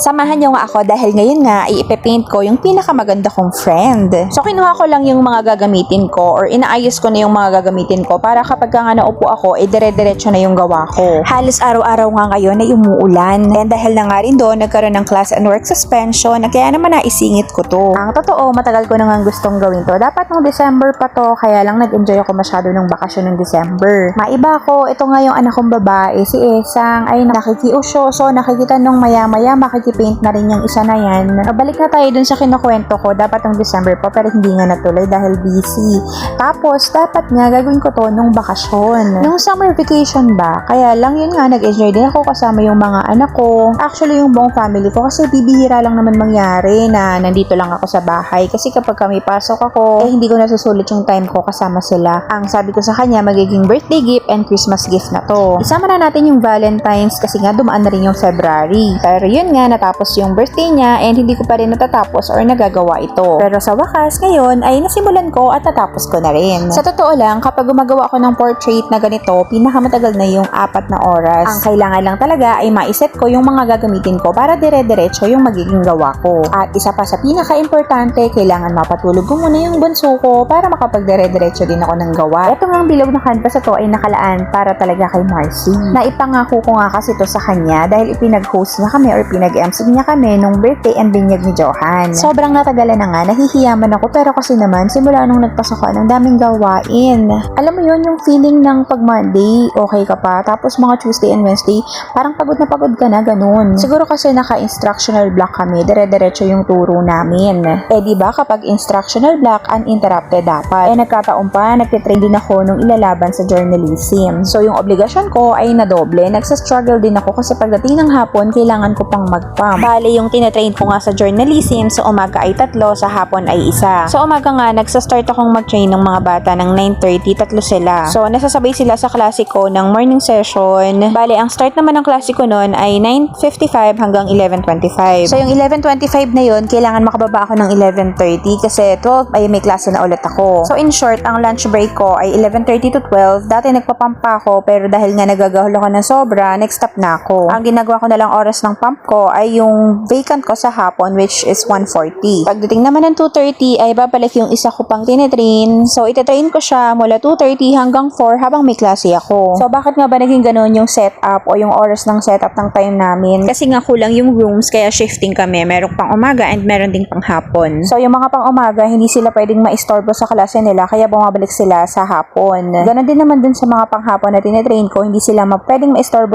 Samahan niyo nga ako dahil ngayon nga iipapaint ko yung pinakamaganda kong friend. So kinuha ko lang yung mga gagamitin ko or inaayos ko na yung mga gagamitin ko para kapag nga naupo ako, dire-diretso na yung gawa ko. Halos araw-araw nga ngayon ay umuulan. And dahil na nga rin doon, nagkaroon ng class and work suspension, kaya naman naisingit ko to. Ang totoo, matagal ko na nga gustong gawin to. Dapat nung December pa to, kaya lang nag-enjoy ako masyado ng bakasyon ng December. Maiba ko, ito nga yung anak kong babae, si Esang, ay nakikiusyoso, nakikita nung maya-maya, makikipaint na rin yung isa na yan. Balik na tayo dun sa kinukwento ko, dapat ng December pa, pero hindi nga natuloy dahil busy. Tapos, dapat nga gagawin ko to nung bakasyon. Nung summer vacation ba? Kaya lang yun nga, nag-enjoy din ako kasama yung mga anak ko. Actually, yung buong family ko, kasi bibihira lang naman mangyari na nandito lang ako sa bahay. Kasi kapag kami pasok ako, hindi ko nasusulit yung time ko kasama sila. Ang sabi ko sa kanya, magiging birthday gift and Christmas gift na to. Isama na natin yung Valentine's kasi nga dumaan na rin yung February. Pero yun nga, natapos yung birthday niya and hindi ko pa rin natatapos or nagagawa ito. Pero sa wakas, ngayon ay nasimulan ko at natapos ko na rin. Sa totoo lang, kapag gumagawa ako ng portrait na ganito, pinakamatagal na yung 4 na oras. Ang kailangan lang talaga ay maiset ko yung mga gagamitin ko para dire-diretso yung magiging gawa ko. At isa pa sa pinaka-importante, kailangan mapatulog ko muna yung bunso ko para makapag-dire-diretso din ako ng gawa. Ito nga bilog na canvas ito ay nakalaan para talaga kay Marcy. Naipangako ko nga kasi ito sa kanya dahil ipinag-host niya kami or pinag-MC niya kami nung birthday and binyag ni Johan. Sobrang natagalan na nga, nahihiyaman ako pero kasi naman simula nung nagpasok ko, ang daming gawain. Alam mo yun, yung feeling ng pag Monday, okay ka pa, tapos mga Tuesday and Wednesday, parang pagod na pagod ka na, ganun. Siguro kasi naka-instructional block kami, dire-diretso yung turo namin. Diba kapag instructional block, uninterrupted dapat. Nagkataon pa, nagtitrain din ako nung ilalaban sa journalism. So yung obligasyon ko ay nadoble, nagsa-struggle din ako kasi pagdating ng hapon, kailangan ko pang mag-pump. Bale, yung tinatrain ko nga sa journalism, sa umaga ay 3, sa hapon ay 1. Sa umaga nga, nagsa-start akong mag-train ng mga bata ng 9:30, 3 sila. So, nasasabay sila sa klase ko ng morning session. Bale, ang start naman ng klase ko noon ay 9:55 hanggang 11:25. So, yung 11:25 na yun, kailangan makababa ako ng 11:30 kasi 12 ay may klase na ulit ako. So, in short, ang lunch break ko ay 11:30 to 12. Dati nagpapump pa ako, pero dahil nga nagagahol ako ng sobra, nag-stop na ako. Ang ginagawa ko na lang oras ng pump ko ay yung vacant ko sa hapon, which is 1:40. Pagdating naman ng 2:30 ay babalik yung isa ko pang tinitrain. So, ititrain ko siya mula 2:30 hanggang 4 habang may klase ako. So, bakit nga ba naging ganun yung setup o yung oras ng setup ng time namin? Kasi nga kulang yung rooms, kaya shifting kami. Meron pang umaga and meron ding pang hapon. So, yung mga pang umaga, hindi sila pwedeng maistorbo sa klase nila, kaya bumabalik sila sa hapon. Ganon din naman dun sa mga pang hapon na tinitrain ko, hindi sila pwedeng maistorbo